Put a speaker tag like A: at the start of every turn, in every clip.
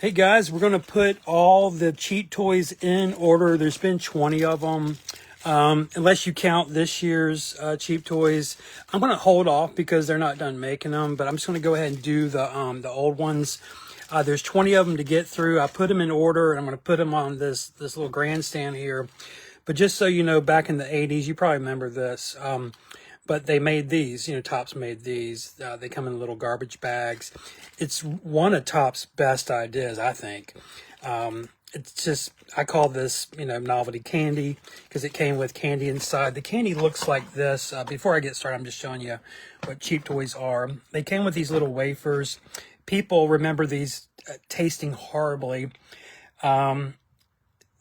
A: Hey guys, we're going to put all the cheap toys in order. There's been 20 of them. Unless you count this year's cheap toys. I'm going to hold off because they're not done making them, but I'm just going to go ahead and do the old ones. There's 20 of them to get through. I put them in order, and I'm going to put them on this little grandstand here. But just so you know, back in the 80s, you probably remember this. But they made these, Topps made these. They come in little garbage bags. It's one of Topps' best ideas, I think. It's just, I call this, novelty candy because it came with candy inside. The candy looks like this. Before I get started, I'm just showing you what cheap toys are. They came with these little wafers. People remember these tasting horribly.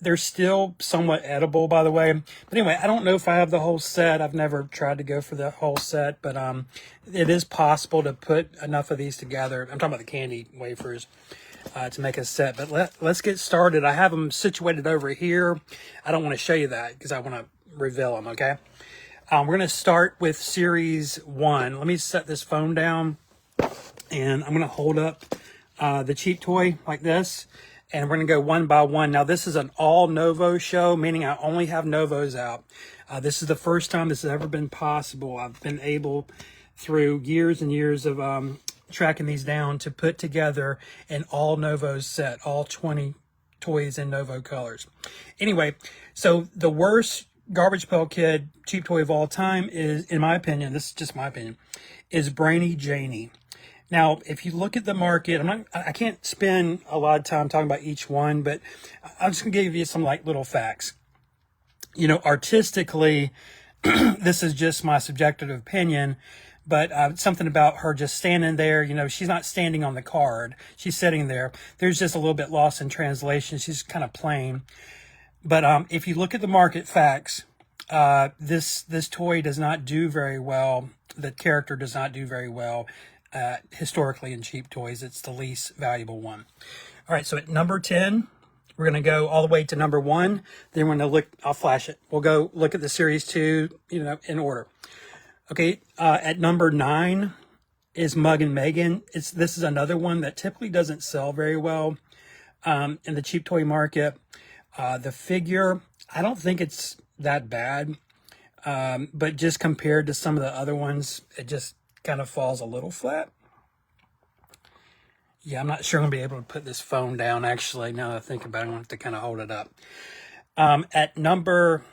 A: They're still somewhat edible, by the way. But anyway, I don't know if I have the whole set. I've never tried to go for the whole set, but it is possible to put enough of these together. I'm talking about the candy wafers to make a set. But let's get started. I have them situated over here. I don't want to show you that because I want to reveal them, okay? We're going to start with Series 1. Let me set this phone down, and I'm going to hold up the cheap toy like this. And we're going to go one by one. Now, this is an all Novo show, meaning I only have Novos out. This is the first time this has ever been possible. I've been able, through years and years of tracking these down, to put together an all Novos set, all 20 toys in Novo colors. Anyway, so the worst Garbage Pail Kid cheap toy of all time is, in my opinion, this is just my opinion, is Brainy Janie. Now, if you look at the market, I can't spend a lot of time talking about each one, but I'm just going to give you some little facts. Artistically, this is just my subjective opinion, but something about her just standing there, she's not standing on the card. She's sitting there. There's just a little bit lost in translation. She's kind of plain. But if you look at the market facts, this toy does not do very well. The character does not do very well. Historically in cheap toys, it's the least valuable one. All right, so at number 10, we're going to go all the way to number 1. Then we're going to look, I'll flash it. We'll go look at the Series 2, in order. Okay, at number 9 is Mug and Megan. This is another one that typically doesn't sell very well in the cheap toy market. The figure, I don't think it's that bad, but just compared to some of the other ones, it just kind of falls a little flat. Yeah, I'm not sure I'm going to be able to put this phone down, actually. Now that I think about it, I'm going to have to kind of hold it up. At number,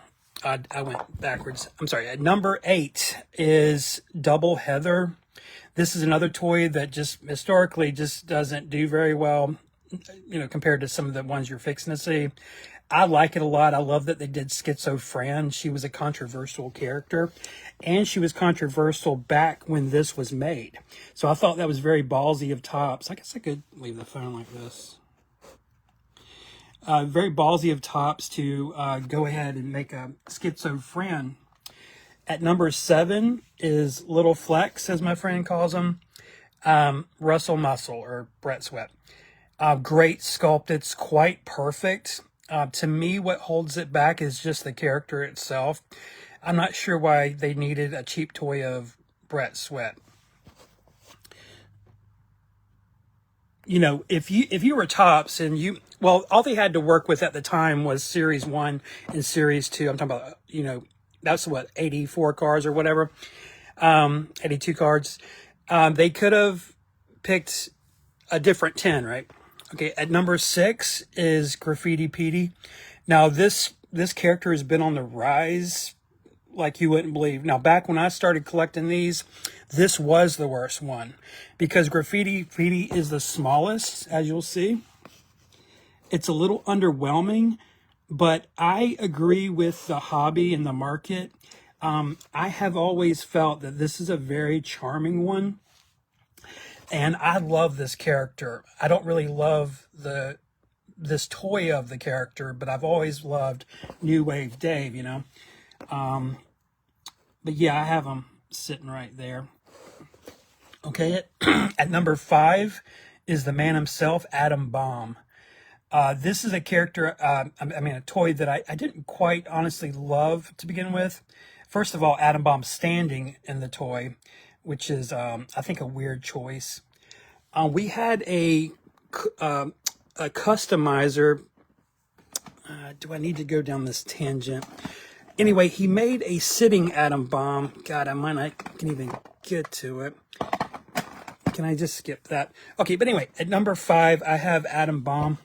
A: I went backwards. I'm sorry. At number 8 is Double Heather. This is another toy that just historically just doesn't do very well, compared to some of the ones you're fixing to see. I like it a lot. I love that they did Schizo Fran. She was a controversial character, and she was controversial back when this was made. So I thought that was very ballsy of Topps. I guess I could leave the phone like this. Very ballsy of Topps to go ahead and make a Schizo Fran. At number 7 is Little Flex, as my friend calls him. Russell Muscle, or Brett Sweat. Great sculpt. It's quite perfect. To me, what holds it back is just the character itself. I'm not sure why they needed a cheap toy of Brett Sweat. If you were Topps and all they had to work with at the time was Series 1 and Series 2. I'm talking about, that's 84 cards or whatever, 82 cards. They could have picked a different 10, right? Okay, at number 6 is Graffiti Petey. Now, this character has been on the rise like you wouldn't believe. Now, back when I started collecting these, this was the worst one because Graffiti Petey is the smallest, as you'll see. It's a little underwhelming, but I agree with the hobby and the market. I have always felt that this is a very charming one. And I love this character. I don't really love this toy of the character, but I've always loved New Wave Dave, But yeah, I have him sitting right there. Okay, at number 5 is the man himself, Atom Bomb. This is a character, a toy that I didn't quite honestly love to begin with. First of all, Atom Bomb standing in the toy, which is, I think, a weird choice. We had a a customizer. Do I need to go down this tangent? Anyway, he made a sitting atom bomb. God, I might not can even get to it. Can I just skip that? Okay, but anyway, at number 5, I have atom bomb.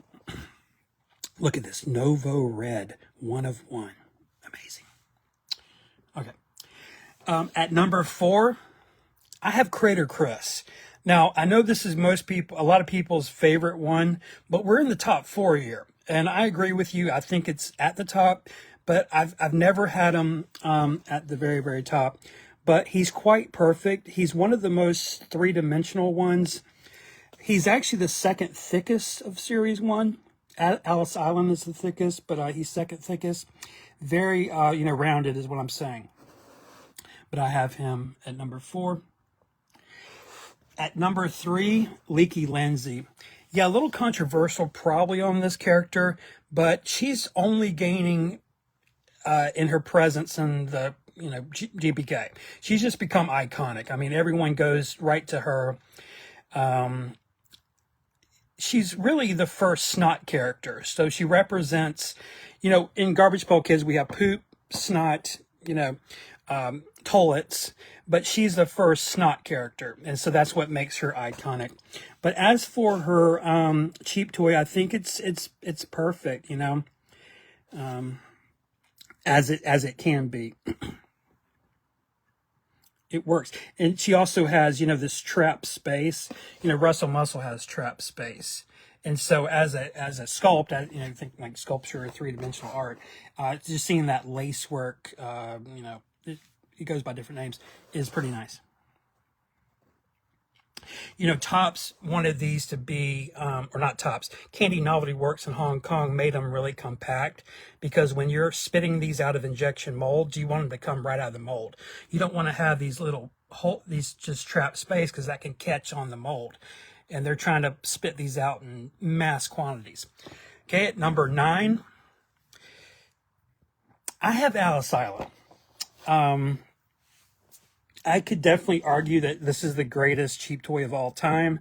A: Look at this, Novo red, 1 of 1. Amazing. Okay. At number 4, I have Crater Chris. Now, I know this is a lot of people's favorite one, but we're in the top 4 here. And I agree with you. I think it's at the top, but I've never had him at the very, very top. But he's quite perfect. He's one of the most three-dimensional ones. He's actually the second thickest of Series 1. Alice Island is the thickest, but he's second thickest. Very, rounded is what I'm saying. But I have him at number 4. At number 3, Leaky Lindsay. Yeah, a little controversial probably on this character, but she's only gaining in her presence in the GPK. She's just become iconic. I mean, everyone goes right to her. She's really the first snot character. So she represents, in Garbage Pail Kids, we have poop, snot, toilets, but she's the first snot character. And so that's what makes her iconic. But as for her cheap toy, I think it's perfect, as it can be. It works. And she also has, this trap space. Russell Muscle has trap space. And so as a sculpt, think like sculpture or three-dimensional art, just seeing that lace work, it goes by different names, is pretty nice. Tops wanted these to be, or not Tops, Candy Novelty Works in Hong Kong made them really compact, because when you're spitting these out of injection molds, you want them to come right out of the mold. You don't want to have these these just trap space, because that can catch on the mold. And they're trying to spit these out in mass quantities. Okay, at number 9, I have Alice Island. I could definitely argue that this is the greatest cheap toy of all time,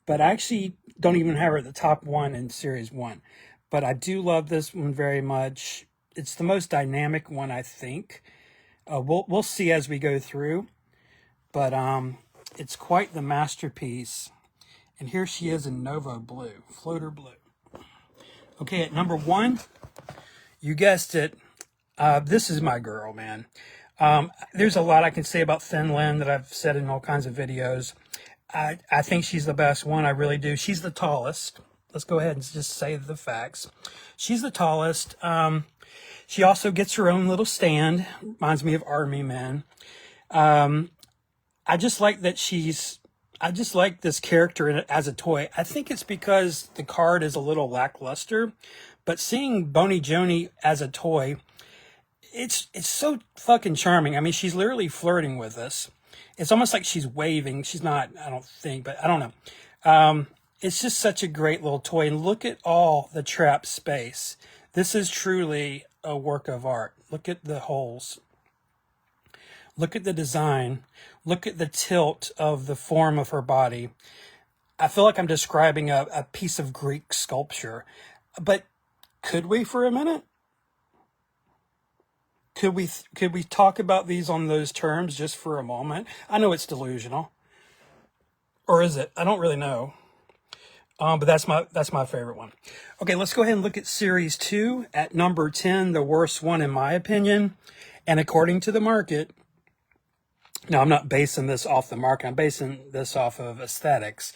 A: but I actually don't even have her at the top 1 in Series 1. But I do love this one very much. It's the most dynamic one, I think. We'll see as we go through, but it's quite the masterpiece. And here she is in Novo blue, floater blue. Okay, at number 1, you guessed it. This is my girl, man. There's a lot I can say about Thin Lin that I've said in all kinds of videos. I think she's the best one. I really do. She's the tallest. Let's go ahead and just say the facts. She's the tallest. She also gets her own little stand. Reminds me of Army Men. I just like this character as a toy. I think it's because the card is a little lackluster, but seeing Boney Joni as a toy, it's so fucking charming. I mean, she's literally flirting with us. It's almost like she's waving. She's not, I don't think, but I don't know. It's just such a great little toy. And look at all the trap space. This is truly a work of art. Look at the holes. Look at the design. Look at the tilt of the form of her body. I feel like I'm describing a piece of Greek sculpture. But could we for a minute? Could we talk about these on those terms just for a moment? I know it's delusional. Or is it? I don't really know. But that's my favorite one. Okay, let's go ahead and look at Series 2 at number 10, the worst one in my opinion. And according to the market, now I'm not basing this off the market, I'm basing this off of aesthetics.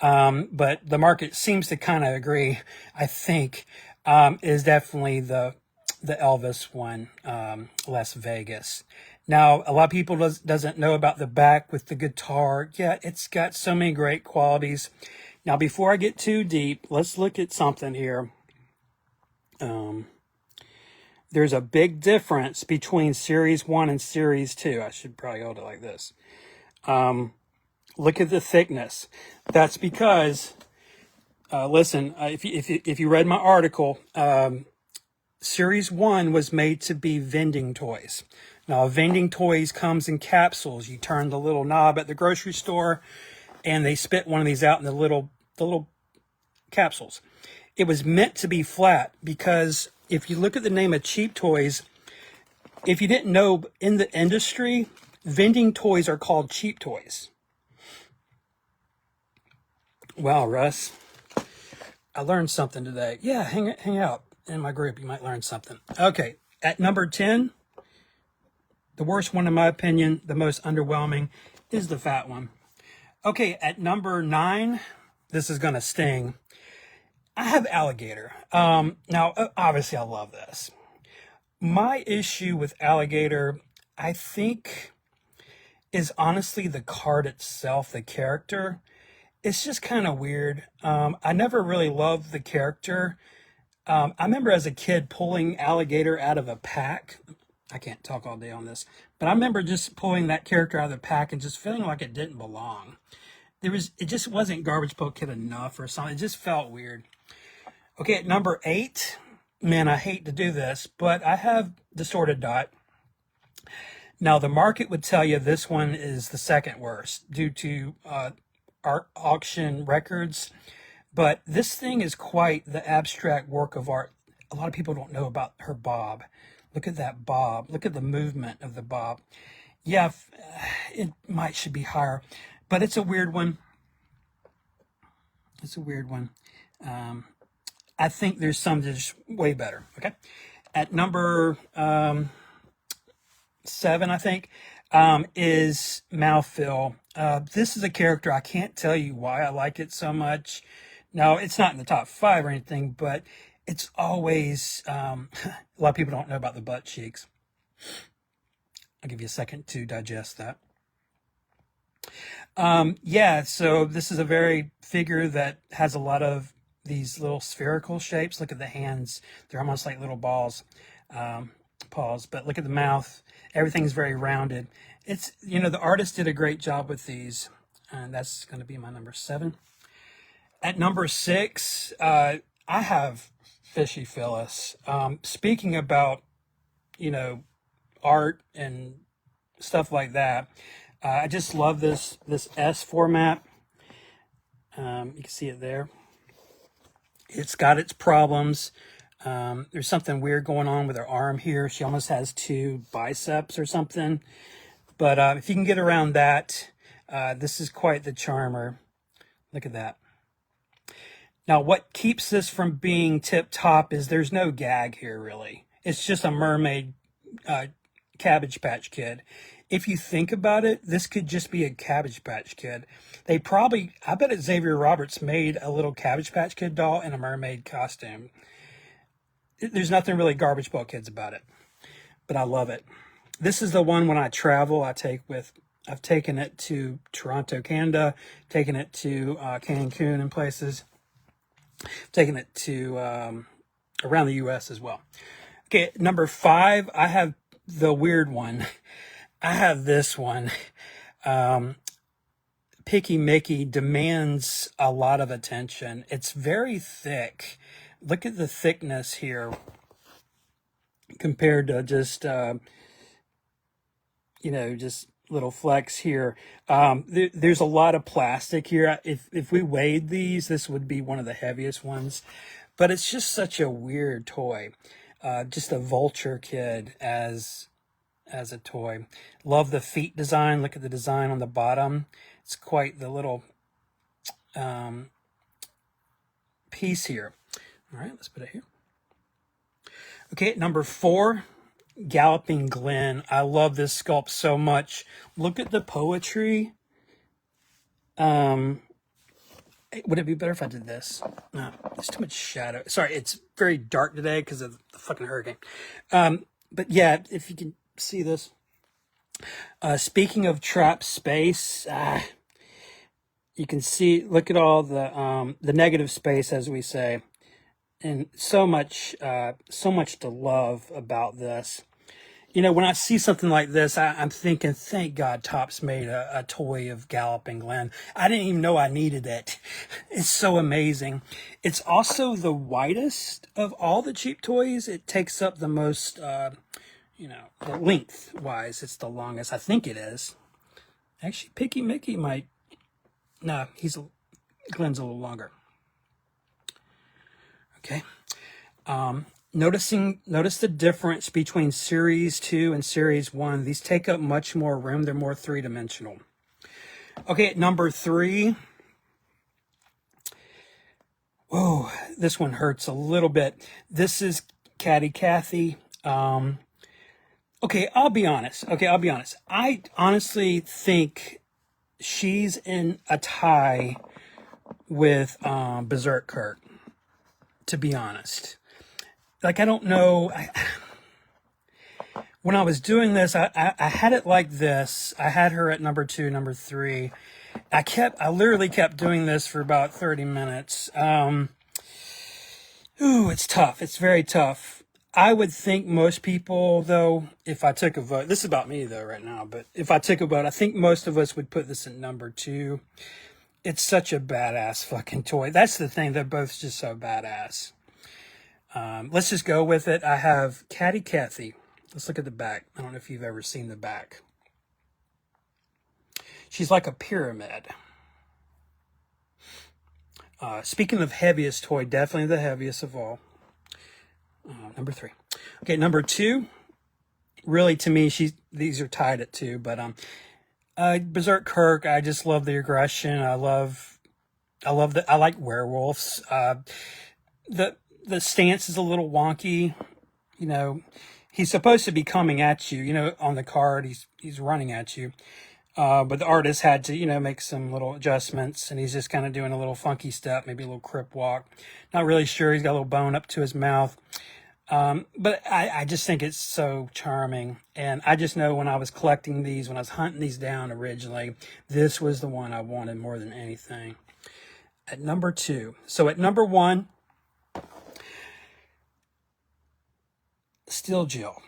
A: But the market seems to kind of agree, I think, is definitely the Elvis one, Las Vegas. Now, a lot of people doesn't know about the back with the guitar. Yeah, it's got so many great qualities. Now, before I get too deep, let's look at something here. There's a big difference between Series 1 and Series 2. I should probably hold it like this. Look at the thickness. That's because, listen, if you read my article, Series 1 was made to be vending toys. Now, vending toys comes in capsules. You turn the little knob at the grocery store, and they spit one of these out in the little capsules. it was meant to be flat, because if you look at the name of cheap toys, if you didn't know, in the industry, vending toys are called cheap toys. Wow, Russ, I learned something today. Yeah, hang out in my group. You might learn something. Okay, at number 10, the worst one in my opinion, the most underwhelming, is the fat one. Okay, at number 9, this is going to sting. I have alligator. Now, obviously, I love this. My issue with alligator, I think, is honestly the card itself, the character. It's just kind of weird. I never really loved the character. I remember as a kid pulling alligator out of a pack. I can't talk all day on this, but I remember just pulling that character out of the pack and just feeling like it didn't belong. It just wasn't Garbage Pail Kid enough or something. It just felt weird. Okay, at number 8, man, I hate to do this, but I have Distorted Dot. Now, the market would tell you this one is the second worst due to art auction records, but this thing is quite the abstract work of art. A lot of people don't know about her bob. Look at that bob. Look at the movement of the bob. Yeah, it should be higher, but it's a weird one. It's a weird one. I think there's some that's way better. Okay, at number 7, I think, is Mouthfeel. This is a character, I can't tell you why I like it so much. Now, it's not in the top 5 or anything, but it's always, a lot of people don't know about the butt cheeks. I'll give you a second to digest that. Yeah, so this is a very figure that has a lot of these little spherical shapes. Look at the hands. They're almost like little balls, paws, but look at the mouth. Everything's very rounded. It's, the artist did a great job with these, and that's going to be my number 7. At number 6, I have Fishy Phyllis. Speaking about, art and stuff like that, I just love this S format. You can see it there. It's got its problems. There's something weird going on with her arm here. She almost has 2 biceps or something. But if you can get around that, this is quite the charmer. Look at that. Now, what keeps this from being tip-top is there's no gag here, really. It's just a mermaid Cabbage Patch Kid. If you think about it, this could just be a Cabbage Patch Kid. I bet Xavier Roberts made a little Cabbage Patch Kid doll in a mermaid costume. There's nothing really Garbage Pail Kids about it, but I love it. This is the one when I travel, I've taken it to Toronto, Canada, taken it to Cancun and places, taken it to around the U.S. as well. Okay, number 5, I have the weird one. I have this one. Picky Mickey demands a lot of attention. It's very thick. Look at the thickness here compared to just, just little flecks here. There's a lot of plastic here. If we weighed these, this would be one of the heaviest ones. But it's just such a weird toy. Just a vulture kid as a toy. Love the feet design. Look at the design on the bottom. It's quite the little piece here. All right, let's put it here. Okay, number 4, Galloping Glen. I love this sculpt so much. Look at the poetry. Would it be better if I did this? No, there's too much shadow. Sorry, it's very dark today because of the fucking hurricane. But yeah, if you can see this. Speaking of trap space, you can see, look at all the negative space, as we say. And so much to love about this. When I see something like this, I'm thinking, thank God Topps made a toy of Galloping Glen. I didn't even know I needed it. It's so amazing. It's also the widest of all the cheap toys. It takes up the most, length-wise, it's the longest. I think it is. Actually, Picky Mickey might... No, Glen's a little longer. Okay. Notice the difference between Series 2 and Series 1. These take up much more room. They're more three-dimensional. Okay, at number 3. Oh, this one hurts a little bit. This is Caddy Cathy. Okay, I'll be honest. I honestly think she's in a tie with Berserk Kirk, to be honest. Like, I don't know. When I was doing this, I had it like this. I had her at number 2, number 3. I literally kept doing this for about 30 minutes. It's tough. It's very tough. I would think most people, though, if I took a vote, this is about me, though, right now, but if I took a vote, I think most of us would put this at number 2. It's such a badass fucking toy. That's the thing. They're both just so badass. Let's just go with it. I have Caddy Cathy. Let's look at the back. I don't know if you've ever seen the back. She's like a pyramid. Speaking of heaviest toy, definitely the heaviest of all. Number 3. Okay, number 2. Really, to me, these are tied at 2. But Berserk Kirk. I just love the aggression. I like werewolves. The stance is a little wonky. You know, he's supposed to be coming at you. You know, on the card, he's running at you. But the artist had to, make some little adjustments, and he's just kind of doing a little funky step, maybe a little crip walk. Not really sure. He's got a little bone up to his mouth. But I just think it's so charming. And I just know when I was collecting these, when I was hunting these down originally, this was the one I wanted more than anything. At number 2. So at number 1, Steel Jill.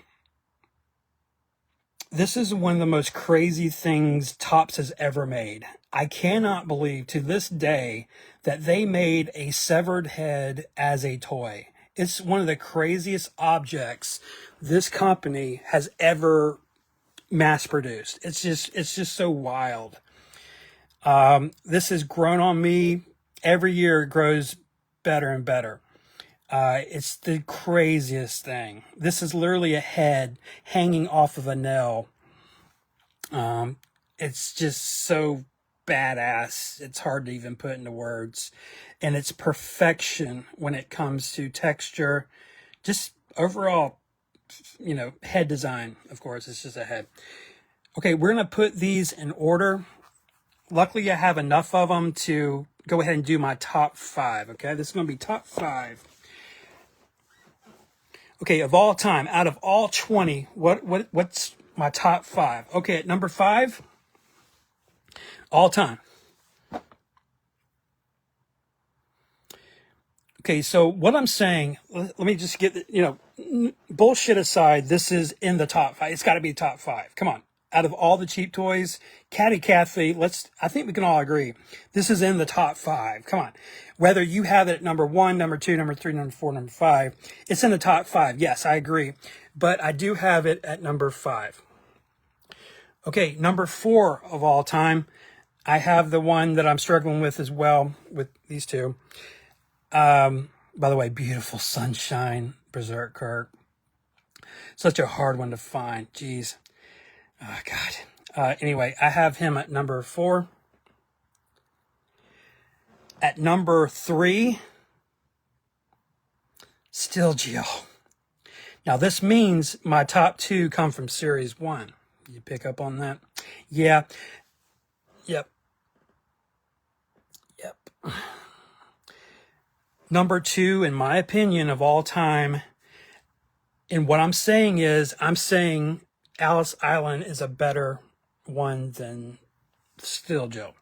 A: This is one of the most crazy things Topps has ever made. I cannot believe to this day that they made a severed head as a toy. It's one of the craziest objects this company has ever mass produced. It's just so wild. This has grown on me. Every year it grows better and better. It's the craziest thing. This is literally a head hanging off of a nail. It's just so badass. It's hard to even put into words. And it's perfection when it comes to texture. Just overall, head design, of course. It's just a head. Okay, we're going to put these in order. Luckily, I have enough of them to go ahead and do my top 5. Okay, this is going to be top 5. Okay, of all time, out of all 20, what's my top 5? Okay, at number 5, all time. Okay, so what I'm saying, let me just get, bullshit aside, this is in the top 5. It's got to be top 5. Come on. Out of all the cheap toys, Caddy Cathy, I think we can all agree, this is in the top 5. Come on. Whether you have it at number 1, number 2, number 3, number 4, number 5, it's in the top 5. Yes, I agree. But I do have it at number 5. Okay, number 4 of all time, I have the one that I'm struggling with as well, with these two. By the way, beautiful Sunshine, Berserk Kirk. Such a hard one to find. Jeez. Oh, God. Anyway, I have him at number 4. At number 3, Steel Jill. Now, this means my top 2 come from Series 1. You pick up on that? Yeah. Yep. Number 2, in my opinion, of all time. And what I'm saying is, Alice Island is a better one than Steel Jill.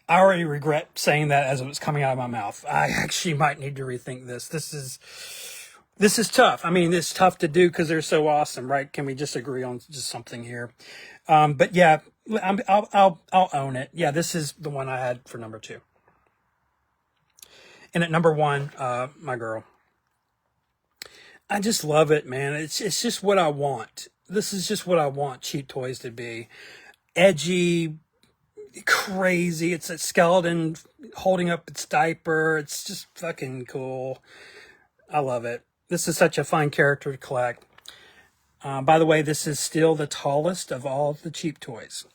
A: I already regret saying that as it was coming out of my mouth. I actually might need to rethink this. This is tough. I mean, it's tough to do because they're so awesome, right? Can we just agree on just something here? But yeah, I'll own it. Yeah, this is the one I had for number 2. And at number 1, my girl. I just love it, man. It's just what I want. This is just what I want cheap toys to be. Edgy, crazy. It's a skeleton holding up its diaper. It's just fucking cool. I love it. This is such a fun character to collect. By the way, this is still the tallest of all the cheap toys.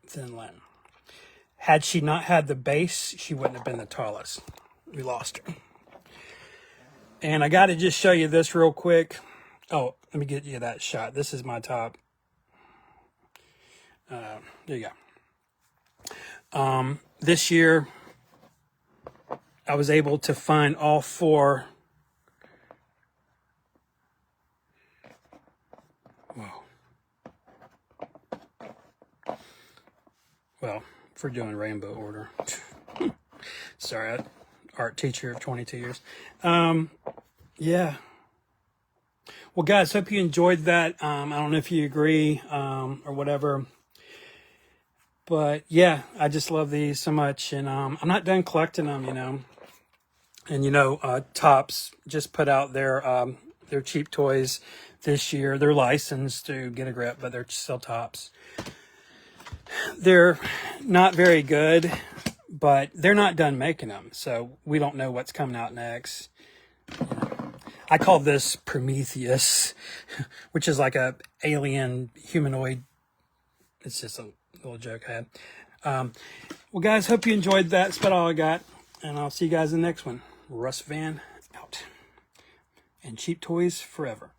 A: Thin Lin. Had she not had the base, she wouldn't have been the tallest. We lost her. And I got to just show you this real quick. Oh, let me get you that shot. This is my top. There you go. This year, I was able to find all 4. Whoa. Well, for doing rainbow order. Sorry, art teacher of 22 years. Yeah. Well, guys, hope you enjoyed that. I don't know if you agree or whatever. But, yeah, I just love these so much. And I'm not done collecting them, you know. And, you know, Topps just put out their cheap toys this year. They're licensed to Get a Grip, but they're still Topps. They're not very good, but they're not done making them. So we don't know what's coming out next. I call this Prometheus, which is like a alien humanoid. It's just a little joke I had. Well, guys, hope you enjoyed that. That's about all I got. And I'll see you guys in the next one. Russ Van out. And cheap toys forever.